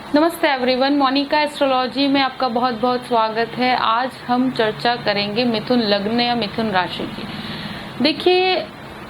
नमस्ते everyone, Monika astrology में आपका बहुत बहुत स्वागत है। आज हम चर्चा करेंगे मिथुन लग्न या मिथुन राशि की। देखिए,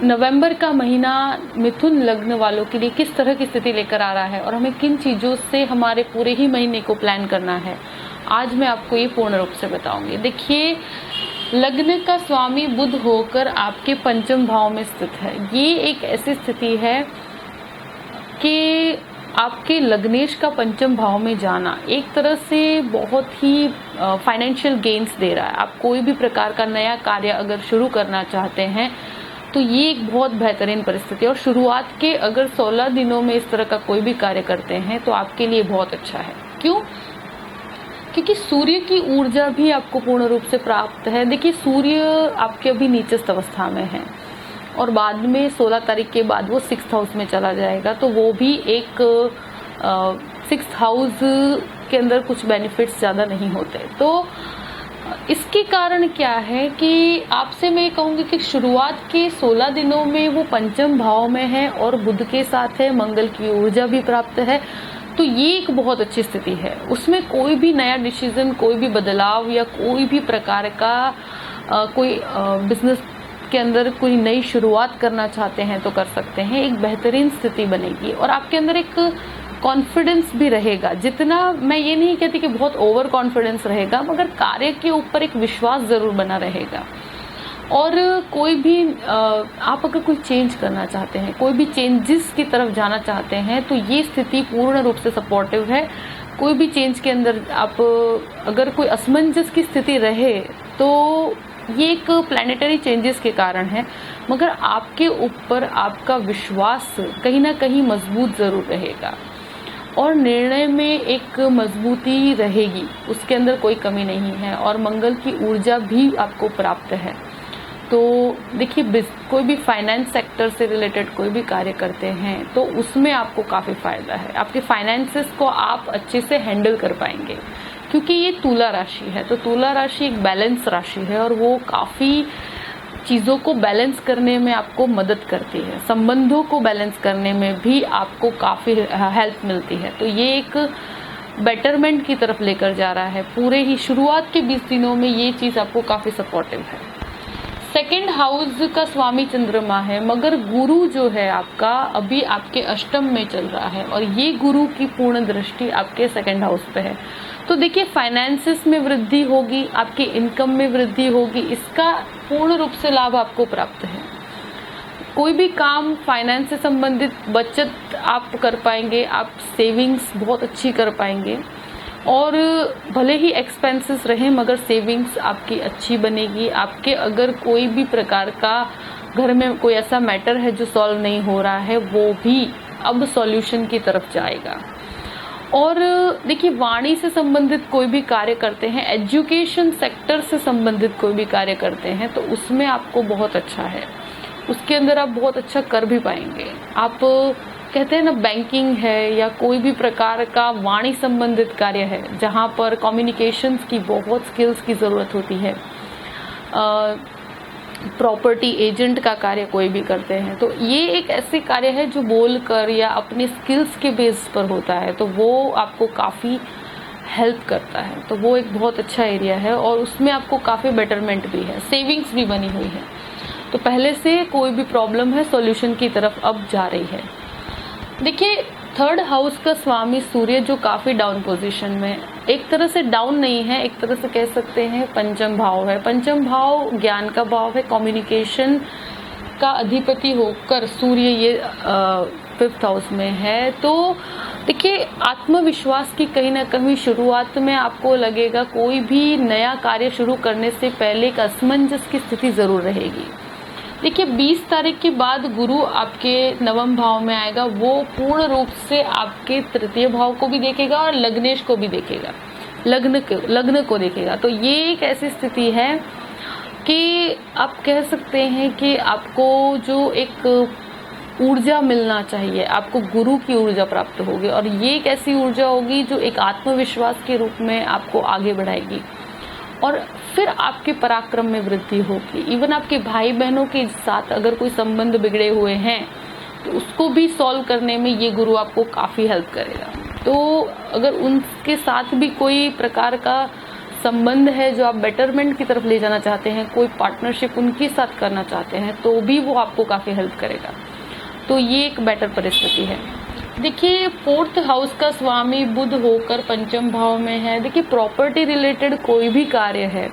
नवंबर का महीना मिथुन लग्न वालों के लिए किस तरह की स्थिति लेकर आ रहा है और हमें किन चीज़ों से हमारे पूरे ही महीने को प्लान करना है, आज मैं आपको ये पूर्ण रूप से बताऊंगी। देखिए, लग्न का स्वामी बुध होकर आपके पंचम भाव में स्थित है। ये एक ऐसी स्थिति है कि आपके लग्नेश का पंचम भाव में जाना एक तरह से बहुत ही फाइनेंशियल गेन्स दे रहा है। आप कोई भी प्रकार का नया कार्य अगर शुरू करना चाहते हैं तो ये एक बहुत बेहतरीन परिस्थिति है। और शुरुआत के अगर 16 दिनों में इस तरह का कोई भी कार्य करते हैं तो आपके लिए बहुत अच्छा है। क्यों? क्योंकि सूर्य की ऊर्जा भी आपको पूर्ण रूप से प्राप्त है। देखिए, सूर्य आपके अभी नीचस्थ अवस्था में है और बाद में 16 तारीख के बाद वो 6th हाउस में चला जाएगा, तो वो भी एक 6th हाउस के अंदर कुछ बेनिफिट्स ज़्यादा नहीं होते। तो इसके कारण क्या है कि आपसे मैं कहूँगी कि शुरुआत के 16 दिनों में वो पंचम भाव में है और बुध के साथ है, मंगल की ऊर्जा भी प्राप्त है, तो ये एक बहुत अच्छी स्थिति है। उसमें कोई भी नया डिसीजन, कोई भी बदलाव या कोई भी प्रकार का कोई बिजनेस के अंदर कोई नई शुरुआत करना चाहते हैं तो कर सकते हैं। एक बेहतरीन स्थिति बनेगी और आपके अंदर एक कॉन्फिडेंस भी रहेगा। जितना, मैं ये नहीं कहती कि बहुत ओवर कॉन्फिडेंस रहेगा, मगर कार्य के ऊपर एक विश्वास जरूर बना रहेगा। और कोई भी आप अगर कोई चेंज करना चाहते हैं, कोई भी चेंजेस की तरफ जाना चाहते हैं, तो ये स्थिति पूर्ण रूप से सपोर्टिव है। कोई भी चेंज के अंदर आप अगर कोई असमंजस की स्थिति रहे तो ये एक प्लैनेटरी चेंजेस के कारण है, मगर आपके ऊपर आपका विश्वास कहीं ना कहीं मजबूत जरूर रहेगा और निर्णय में एक मजबूती रहेगी, उसके अंदर कोई कमी नहीं है। और मंगल की ऊर्जा भी आपको प्राप्त है। तो देखिए, कोई भी फाइनेंस सेक्टर से रिलेटेड कोई भी कार्य करते हैं तो उसमें आपको काफ़ी फायदा है। आपके फाइनेंसेस को आप अच्छे से हैंडल कर पाएंगे, क्योंकि ये तुला राशि है। तो तुला राशि एक बैलेंस राशि है और वो काफ़ी चीज़ों को बैलेंस करने में आपको मदद करती है। संबंधों को बैलेंस करने में भी आपको काफ़ी हेल्प मिलती है। तो ये एक बेटरमेंट की तरफ लेकर जा रहा है। पूरे ही शुरुआत के 20 दिनों में ये चीज़ आपको काफ़ी सपोर्टिव है। सेकेंड हाउस का स्वामी चंद्रमा है, मगर गुरु जो है आपका अभी आपके अष्टम में चल रहा है और ये गुरु की पूर्ण दृष्टि आपके सेकेंड हाउस पे है। तो देखिए, फाइनेंसेस में वृद्धि होगी, आपकी इनकम में वृद्धि होगी, इसका पूर्ण रूप से लाभ आपको प्राप्त है। कोई भी काम फाइनेंस से संबंधित बचत आप कर पाएंगे, आप सेविंग्स बहुत अच्छी कर पाएंगे और भले ही एक्सपेंसेस रहें मगर सेविंग्स आपकी अच्छी बनेगी। आपके अगर कोई भी प्रकार का घर में कोई ऐसा मैटर है जो सॉल्व नहीं हो रहा है, वो भी अब सॉल्यूशन की तरफ जाएगा। और देखिए, वाणी से संबंधित कोई भी कार्य करते हैं, एजुकेशन सेक्टर से संबंधित कोई भी कार्य करते हैं, तो उसमें आपको बहुत अच्छा है। उसके अंदर आप बहुत अच्छा कर भी पाएंगे। आप कहते हैं ना, बैंकिंग है या कोई भी प्रकार का वाणी संबंधित कार्य है जहाँ पर कम्युनिकेशंस की बहुत स्किल्स की ज़रूरत होती है, प्रॉपर्टी एजेंट का कार्य कोई भी करते हैं, तो ये एक ऐसे कार्य है जो बोलकर या अपने स्किल्स के बेस पर होता है, तो वो आपको काफ़ी हेल्प करता है। तो वो एक बहुत अच्छा एरिया है और उसमें आपको काफ़ी बेटरमेंट भी है, सेविंग्स भी बनी हुई है। तो पहले से कोई भी प्रॉब्लम है, सॉल्यूशन की तरफ अब जा रही है। देखिए, थर्ड हाउस का स्वामी सूर्य जो काफ़ी डाउन पोजीशन में, एक तरह से डाउन नहीं है, एक तरह से कह सकते हैं पंचम भाव है। पंचम भाव ज्ञान का भाव है, कम्युनिकेशन का अधिपति होकर सूर्य ये 5th हाउस में है। तो देखिए, आत्मविश्वास की कहीं ना कहीं शुरुआत में आपको लगेगा कोई भी नया कार्य शुरू करने से पहले एक असमंजस की स्थिति ज़रूर रहेगी। देखिए, 20 तारीख के बाद गुरु आपके नवम भाव में आएगा, वो पूर्ण रूप से आपके तृतीय भाव को भी देखेगा और लग्नेश को भी देखेगा, लग्न को देखेगा। तो ये एक ऐसी स्थिति है कि आप कह सकते हैं कि आपको जो एक ऊर्जा मिलना चाहिए, आपको गुरु की ऊर्जा प्राप्त होगी और ये एक ऐसी ऊर्जा होगी जो एक आत्मविश्वास के रूप में आपको आगे बढ़ाएगी और फिर आपके पराक्रम में वृद्धि होगी। इवन आपके भाई बहनों के साथ अगर कोई संबंध बिगड़े हुए हैं तो उसको भी सॉल्व करने में ये गुरु आपको काफ़ी हेल्प करेगा। तो अगर उनके साथ भी कोई प्रकार का संबंध है जो आप बेटरमेंट की तरफ ले जाना चाहते हैं, कोई पार्टनरशिप उनके साथ करना चाहते हैं, तो भी वो आपको काफ़ी हेल्प करेगा। तो ये एक बेटर परिस्थिति है। देखिए 4th हाउस का स्वामी बुध होकर पंचम भाव में है। देखिए प्रॉपर्टी रिलेटेड कोई भी कार्य है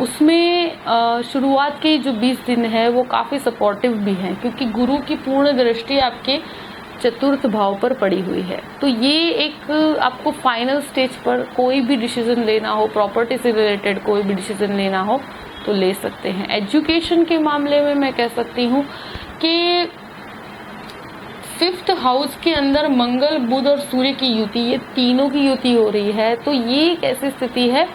उसमें शुरुआत के जो 20 दिन है वो काफ़ी सपोर्टिव भी हैं, क्योंकि गुरु की पूर्ण दृष्टि आपके 4th भाव पर पड़ी हुई है। तो ये एक आपको फाइनल स्टेज पर कोई भी डिसीजन लेना हो, प्रॉपर्टी से रिलेटेड कोई भी डिसीजन लेना हो तो ले सकते हैं। एजुकेशन के मामले में मैं कह सकती हूँ कि 5th हाउस के अंदर मंगल, बुध और सूर्य की युति, ये तीनों की युति हो रही है। तो ये एक ऐसी स्थिति है,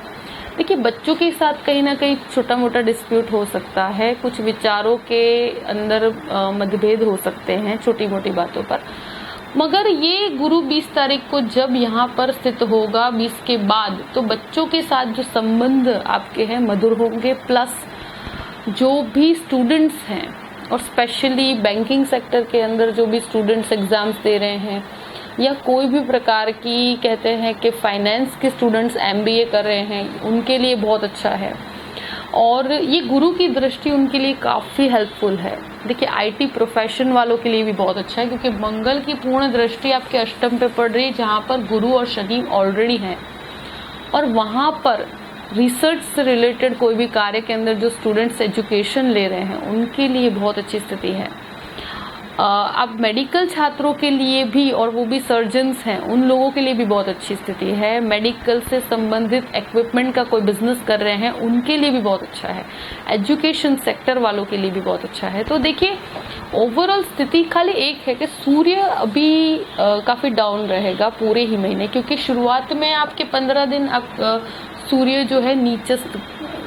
देखिए बच्चों के साथ कहीं ना कहीं छोटा मोटा डिस्प्यूट हो सकता है, कुछ विचारों के अंदर मतभेद हो सकते हैं छोटी मोटी बातों पर, मगर ये गुरु 20 तारीख को जब यहाँ पर स्थित होगा 20 के बाद, तो बच्चों के साथ जो संबंध आपके हैं मधुर होंगे। प्लस जो भी स्टूडेंट्स हैं और स्पेशली बैंकिंग सेक्टर के अंदर जो भी स्टूडेंट्स एग्जाम्स दे रहे हैं या कोई भी प्रकार की कहते हैं कि फाइनेंस के स्टूडेंट्स MBA कर रहे हैं, उनके लिए बहुत अच्छा है। और ये गुरु की दृष्टि उनके लिए काफ़ी हेल्पफुल है। देखिए IT प्रोफेशन वालों के लिए भी बहुत अच्छा है, क्योंकि मंगल की पूर्ण दृष्टि आपके अष्टम पे पड़ रही है, जहाँ पर गुरु और शनि ऑलरेडी हैं। और वहाँ पर रिसर्च से रिलेटेड कोई भी कार्य के अंदर जो स्टूडेंट्स एजुकेशन ले रहे हैं उनके लिए बहुत अच्छी स्थिति है। अब मेडिकल छात्रों के लिए भी, और वो भी सर्जन्स हैं, उन लोगों के लिए भी बहुत अच्छी स्थिति है। मेडिकल से संबंधित इक्विपमेंट का कोई बिजनेस कर रहे हैं उनके लिए भी बहुत अच्छा है। एजुकेशन सेक्टर वालों के लिए भी बहुत अच्छा है। तो देखिए ओवरऑल स्थिति खाली एक है कि सूर्य अभी काफ़ी डाउन रहेगा पूरे ही महीने, क्योंकि शुरुआत में आपके 15 दिन आप सूर्य जो है नीचस्थ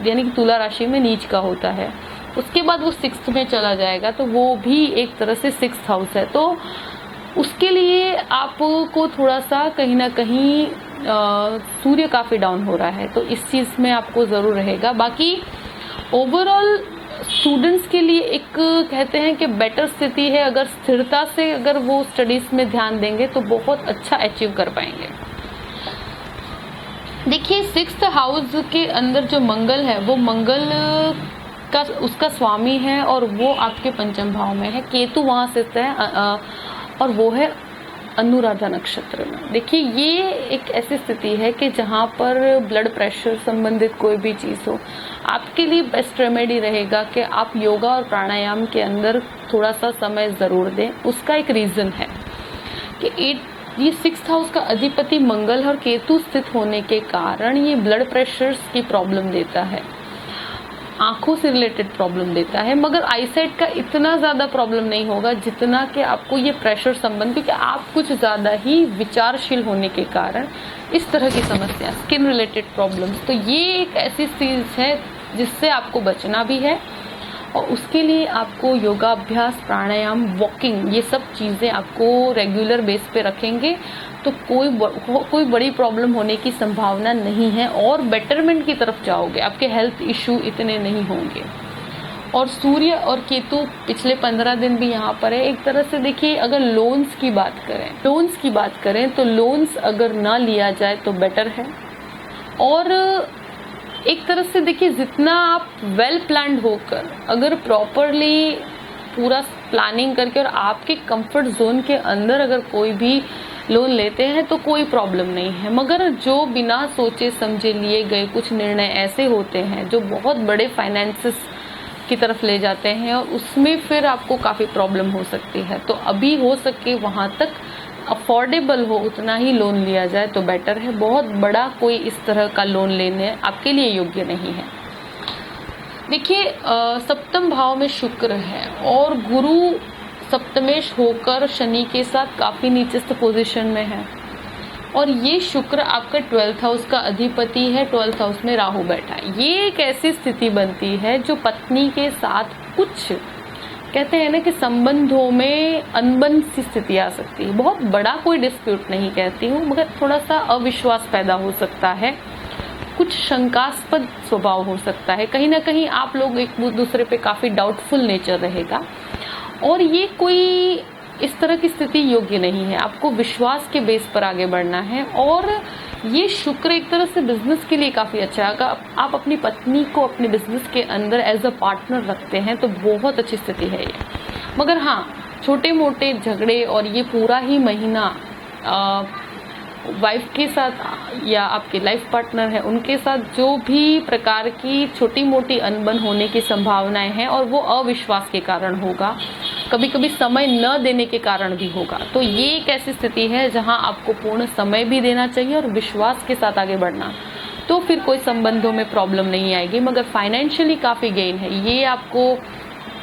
यानी कि तुला राशि में नीच का होता है, उसके बाद वो 6th में चला जाएगा, तो वो भी एक तरह से 6th हाउस है। तो उसके लिए आपको थोड़ा सा कहीं ना कहीं सूर्य काफ़ी डाउन हो रहा है, तो इस चीज़ में आपको ज़रूर रहेगा। बाकी ओवरऑल स्टूडेंट्स के लिए एक कहते हैं कि बेटर स्थिति है। अगर स्थिरता से अगर वो स्टडीज़ में ध्यान देंगे तो बहुत अच्छा अचीव कर पाएंगे। देखिए 6th हाउस के अंदर जो मंगल है वो मंगल का उसका स्वामी है और वो आपके पंचम भाव में है। केतु वहाँ स्थित है और वो है अनुराधा नक्षत्र में। देखिए ये एक ऐसी स्थिति है कि जहाँ पर ब्लड प्रेशर संबंधित कोई भी चीज़ हो, आपके लिए बेस्ट रेमेडी रहेगा कि आप योगा और प्राणायाम के अंदर थोड़ा सा समय ज़रूर दें। उसका एक रीज़न है कि ये 6th हाउस का अधिपति मंगल और केतु स्थित होने के कारण ये ब्लड प्रेशर्स की प्रॉब्लम देता है, आंखों से रिलेटेड प्रॉब्लम देता है, मगर आईसाइट का इतना ज़्यादा प्रॉब्लम नहीं होगा जितना कि आपको ये प्रेशर संबंध, क्योंकि आप कुछ ज़्यादा ही विचारशील होने के कारण इस तरह की समस्या, स्किन रिलेटेड प्रॉब्लम्स, तो ये एक ऐसी चीज़ है जिससे आपको बचना भी है। और उसके लिए आपको योगाभ्यास, प्राणायाम, वॉकिंग, ये सब चीज़ें आपको रेगुलर बेस पे रखेंगे तो कोई बड़ी प्रॉब्लम होने की संभावना नहीं है और बेटरमेंट की तरफ जाओगे, आपके हेल्थ इशू इतने नहीं होंगे। और सूर्य और केतु पिछले 15 दिन भी यहाँ पर है। एक तरह से देखिए अगर लोन्स की बात करें तो लोन्स अगर ना लिया जाए तो बेटर है। और एक तरह से देखिए जितना आप वेल प्लान्ड होकर अगर प्रॉपरली पूरा प्लानिंग करके और आपके कंफर्ट जोन के अंदर अगर कोई भी लोन लेते हैं तो कोई प्रॉब्लम नहीं है, मगर जो बिना सोचे समझे लिए गए कुछ निर्णय ऐसे होते हैं जो बहुत बड़े फाइनेंसेस की तरफ ले जाते हैं और उसमें फिर आपको काफ़ी प्रॉब्लम हो सकती है। तो अभी हो सके वहाँ तक अफोर्डेबल हो उतना ही लोन लिया जाए तो बेटर है। बहुत बड़ा कोई इस तरह का लोन लेने आपके लिए योग्य नहीं है। देखिए सप्तम भाव में शुक्र है और गुरु सप्तमेश होकर शनि के साथ काफ़ी नीचस्थ पोजीशन में है और ये शुक्र आपका 12th हाउस का अधिपति है। 12th हाउस में राहु बैठा है। ये एक ऐसी स्थिति बनती है जो पत्नी के साथ कुछ कहते हैं ना कि संबंधों में अनबन सी स्थिति आ सकती है। बहुत बड़ा कोई डिस्प्यूट नहीं कहती हूँ, मगर थोड़ा सा अविश्वास पैदा हो सकता है, कुछ शंकास्पद स्वभाव हो सकता है, कहीं ना कहीं आप लोग एक दूसरे पे काफ़ी डाउटफुल नेचर रहेगा। और ये कोई इस तरह की स्थिति योग्य नहीं है। आपको विश्वास के बेस पर आगे बढ़ना है। और ये शुक्र एक तरह से बिजनेस के लिए काफी अच्छा है। अगर आप अपनी पत्नी को अपने बिजनेस के अंदर एज अ पार्टनर रखते हैं तो बहुत अच्छी स्थिति है ये। मगर हाँ, छोटे मोटे झगड़े और ये पूरा ही महीना वाइफ के साथ या आपके लाइफ पार्टनर है उनके साथ जो भी प्रकार की छोटी मोटी अनबन होने की संभावनाएं हैं, और वो अविश्वास के कारण होगा, कभी कभी समय न देने के कारण भी होगा। तो ये एक ऐसी स्थिति है जहां आपको पूर्ण समय भी देना चाहिए और विश्वास के साथ आगे बढ़ना, तो फिर कोई संबंधों में प्रॉब्लम नहीं आएगी। मगर फाइनेंशियली काफी गेन है। ये आपको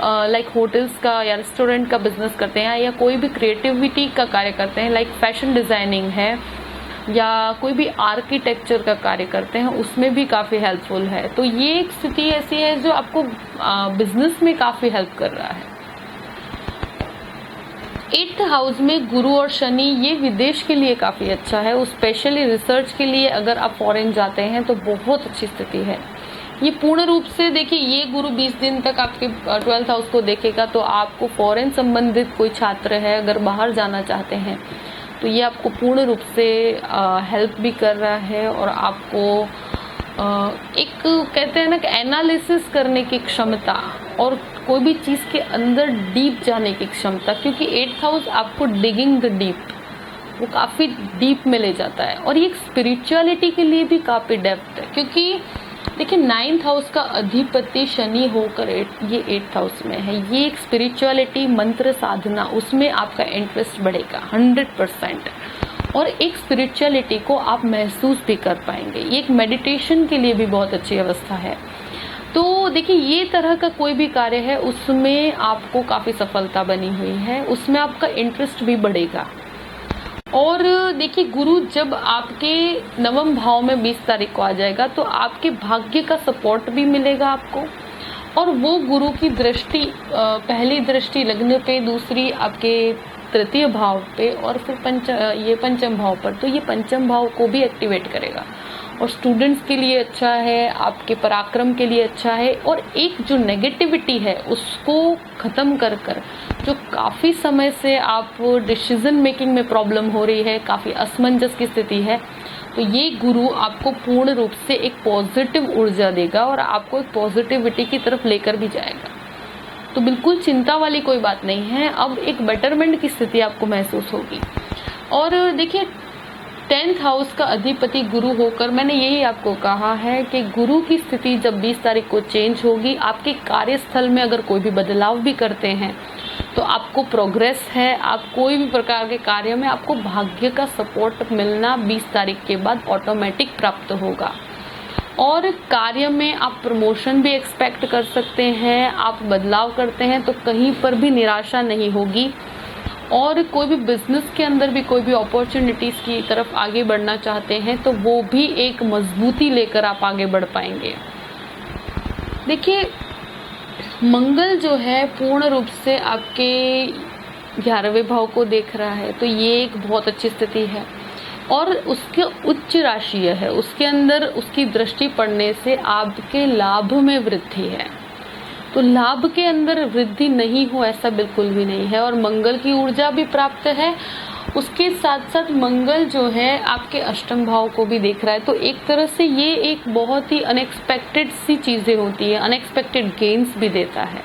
लाइक होटल्स का या रेस्टोरेंट का बिजनेस करते हैं या कोई भी क्रिएटिविटी का कार्य करते हैं, लाइक फैशन डिजाइनिंग है या कोई भी आर्किटेक्चर का कार्य करते हैं, उसमें भी काफी हेल्पफुल है। तो ये एक स्थिति ऐसी है जो आपको बिजनेस में काफी हेल्प कर रहा है। 8th हाउस में गुरु और शनि, ये विदेश के लिए काफी अच्छा है। स्पेशली रिसर्च के लिए अगर आप फॉरेन जाते हैं तो बहुत अच्छी स्थिति है। ये पूर्ण रूप से देखिए, ये गुरु 20 दिन तक आपके 12th हाउस को देखेगा। तो आपको फॉरेन संबंधित कोई छात्र है, अगर बाहर जाना चाहते हैं तो ये आपको पूर्ण रूप से हेल्प भी कर रहा है। और आपको एक कहते हैं ना कि एनालिसिस करने की क्षमता और कोई भी चीज के अंदर डीप जाने की क्षमता, क्योंकि 8th हाउस आपको डिगिंग द डीप, वो काफी डीप में ले जाता है। और ये एक स्पिरिचुअलिटी के लिए भी काफी डेप्थ है, क्योंकि देखिए 9th हाउस का अधिपति शनि होकर ये 8th हाउस में है। ये एक स्पिरिचुअलिटी, मंत्र साधना, उसमें आपका इंटरेस्ट बढ़ेगा 100%। और एक स्पिरिचुअलिटी को आप महसूस भी कर पाएंगे। ये एक मेडिटेशन के लिए भी बहुत अच्छी अवस्था है। तो देखिए, ये तरह का कोई भी कार्य है उसमें आपको काफी सफलता बनी हुई है, उसमें आपका इंटरेस्ट भी बढ़ेगा। और देखिए, गुरु जब आपके 9वें भाव में 20 तारीख को आ जाएगा तो आपके भाग्य का सपोर्ट भी मिलेगा आपको। और वो गुरु की दृष्टि, पहली दृष्टि लग्न पे, दूसरी आपके 3य भाव पे, और फिर पंचम भाव पर। तो ये पंचम भाव को भी एक्टिवेट करेगा और स्टूडेंट्स के लिए अच्छा है, आपके पराक्रम के लिए अच्छा है। और एक जो नेगेटिविटी है उसको खत्म कर जो काफी समय से आप डिसीजन मेकिंग में प्रॉब्लम हो रही है, काफी असमंजस की स्थिति है, तो ये गुरु आपको पूर्ण रूप से एक पॉजिटिव ऊर्जा देगा और आपको एक पॉजिटिविटी की तरफ लेकर भी जाएगा। तो बिल्कुल चिंता वाली कोई बात नहीं है। अब एक बेटरमेंट की स्थिति आपको महसूस होगी। और देखिए, 10th हाउस का अधिपति गुरु होकर, मैंने यही आपको कहा है कि गुरु की स्थिति जब 20 तारीख को चेंज होगी, आपके कार्यस्थल में अगर कोई भी बदलाव भी करते हैं तो आपको प्रोग्रेस है। आप कोई भी प्रकार के कार्य में आपको भाग्य का सपोर्ट मिलना 20 तारीख के बाद ऑटोमेटिक प्राप्त होगा। और कार्य में आप प्रमोशन भी एक्सपेक्ट कर सकते हैं। आप बदलाव करते हैं तो कहीं पर भी निराशा नहीं होगी। और कोई भी बिजनेस के अंदर भी कोई भी अपॉर्चुनिटीज की तरफ आगे बढ़ना चाहते हैं तो वो भी एक मजबूती लेकर आप आगे बढ़ पाएंगे। देखिए, मंगल जो है पूर्ण रूप से आपके 11वें भाव को देख रहा है, तो ये एक बहुत अच्छी स्थिति है। और उसके उच्च राशि है, उसके अंदर उसकी दृष्टि पड़ने से आपके लाभ में वृद्धि है। तो लाभ के अंदर वृद्धि नहीं हो ऐसा बिल्कुल भी नहीं है। और मंगल की ऊर्जा भी प्राप्त है। उसके साथ साथ मंगल जो है आपके 8म भाव को भी देख रहा है। तो एक तरह से ये एक बहुत ही अनएक्सपेक्टेड सी चीजें होती है, अनएक्सपेक्टेड गेन्स भी देता है।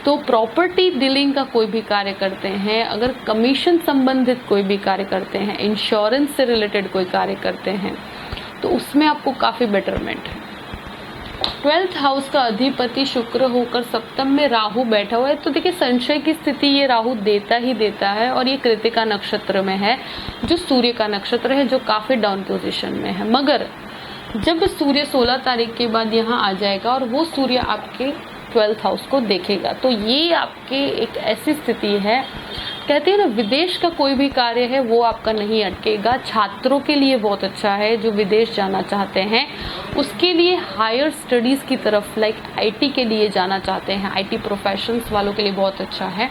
तो प्रॉपर्टी डीलिंग का कोई भी कार्य करते हैं, अगर कमीशन संबंधित कोई भी कार्य करते हैं, इंश्योरेंस से रिलेटेड कोई कार्य करते हैं, तो उसमें आपको काफी बेटरमेंट है। 12th हाउस का अधिपति शुक्र होकर 7म में राहु बैठा हुआ है। तो देखिए, संशय की स्थिति ये राहु देता ही देता है। और ये कृतिका नक्षत्र में है, जो सूर्य का नक्षत्र है, जो काफी डाउन पोजीशन में है। मगर जब सूर्य 16 तारीख के बाद यहाँ आ जाएगा और वो सूर्य आपके 12th हाउस को देखेगा, तो ये आपके एक ऐसी स्थिति है, कहते हैं ना, विदेश का कोई भी कार्य है वो आपका नहीं अटकेगा। छात्रों के लिए बहुत अच्छा है, जो विदेश जाना चाहते हैं उसके लिए, हायर स्टडीज की तरफ, लाइक आईटी के लिए जाना चाहते हैं, आईटी प्रोफेशंस वालों के लिए बहुत अच्छा है।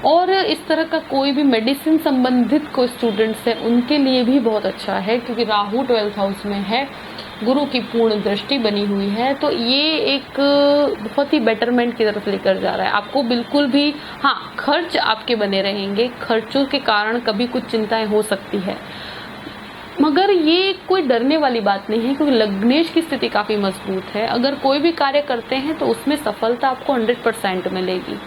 और इस तरह का कोई भी मेडिसिन संबंधित कोई स्टूडेंट्स है उनके लिए भी बहुत अच्छा है, क्योंकि राहु 12th हाउस में है। गुरु की पूर्ण दृष्टि बनी हुई है, तो ये एक बहुत ही बेटरमेंट की तरफ लेकर जा रहा है आपको। बिल्कुल भी हाँ, खर्च आपके बने रहेंगे, खर्चों के कारण कभी कुछ चिंताएं हो सकती है, मगर ये कोई डरने वाली बात नहीं है, क्योंकि लग्नेश की स्थिति काफी मजबूत है। अगर कोई भी कार्य करते हैं तो उसमें सफलता आपको 100% मिलेगी,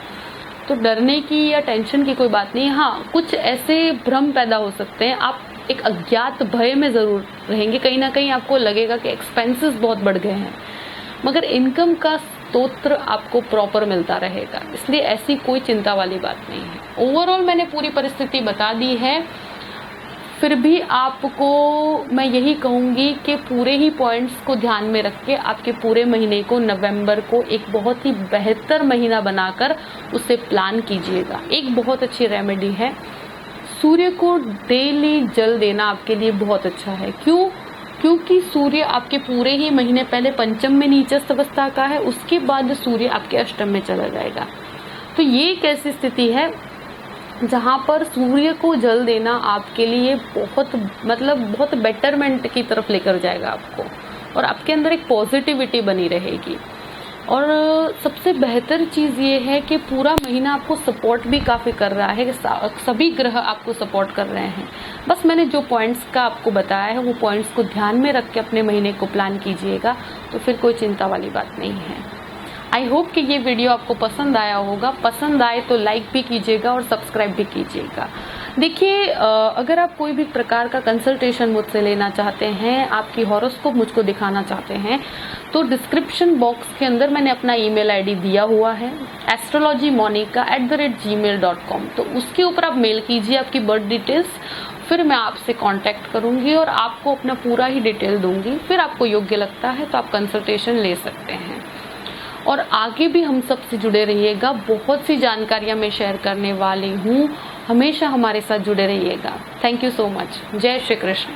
तो डरने की या टेंशन की कोई बात नहीं। हाँ, कुछ ऐसे भ्रम पैदा हो सकते हैं, आप एक अज्ञात भय में जरूर रहेंगे, कहीं ना कहीं आपको लगेगा कि एक्सपेंसेस बहुत बढ़ गए हैं, मगर इनकम का स्रोत आपको प्रॉपर मिलता रहेगा, इसलिए ऐसी कोई चिंता वाली बात नहीं है। ओवरऑल मैंने पूरी परिस्थिति बता दी है, फिर भी आपको मैं यही कहूंगी कि पूरे ही पॉइंट्स को ध्यान में रख के आपके पूरे महीने को, नवंबर को एक बहुत ही बेहतर महीना बनाकर उसे प्लान कीजिएगा। एक बहुत अच्छी रेमेडी है, सूर्य को डेली जल देना आपके लिए बहुत अच्छा है। क्यों? क्योंकि सूर्य आपके पूरे ही महीने पहले पंचम में नीचस्थ अवस्था का है, उसके बाद सूर्य आपके अष्टम में चला जाएगा। तो ये एक ऐसी स्थिति है जहां पर सूर्य को जल देना आपके लिए बहुत बेटरमेंट की तरफ लेकर जाएगा आपको, और आपके अंदर एक पॉजिटिविटी बनी रहेगी। और सबसे बेहतर चीज़ ये है कि पूरा महीना आपको सपोर्ट भी काफ़ी कर रहा है, सभी ग्रह आपको सपोर्ट कर रहे हैं। बस मैंने जो पॉइंट्स का आपको बताया है वो पॉइंट्स को ध्यान में रख के अपने महीने को प्लान कीजिएगा, तो फिर कोई चिंता वाली बात नहीं है। आई होप कि ये वीडियो आपको पसंद आया होगा। पसंद आए तो लाइक भी कीजिएगा और सब्सक्राइब भी कीजिएगा। देखिए, अगर आप कोई भी प्रकार का कंसल्टेशन मुझसे लेना चाहते हैं, आपकी हॉरोस्कोप मुझको दिखाना चाहते हैं, तो डिस्क्रिप्शन बॉक्स के अंदर मैंने अपना ईमेल आईडी दिया हुआ है, astrologymonica@gmail.com। तो उसके ऊपर आप मेल कीजिए आपकी बर्थ डिटेल्स, फिर मैं आपसे कांटेक्ट करूंगी और आपको अपना पूरा ही डिटेल दूंगी। फिर आपको योग्य लगता है तो आप कंसल्टेशन ले सकते हैं। और आगे भी हम सबसे जुड़े रहिएगा, बहुत सी जानकारियां मैं शेयर करने वाली हूँ, हमेशा हमारे साथ जुड़े रहिएगा। Thank you so much. जय श्री कृष्ण।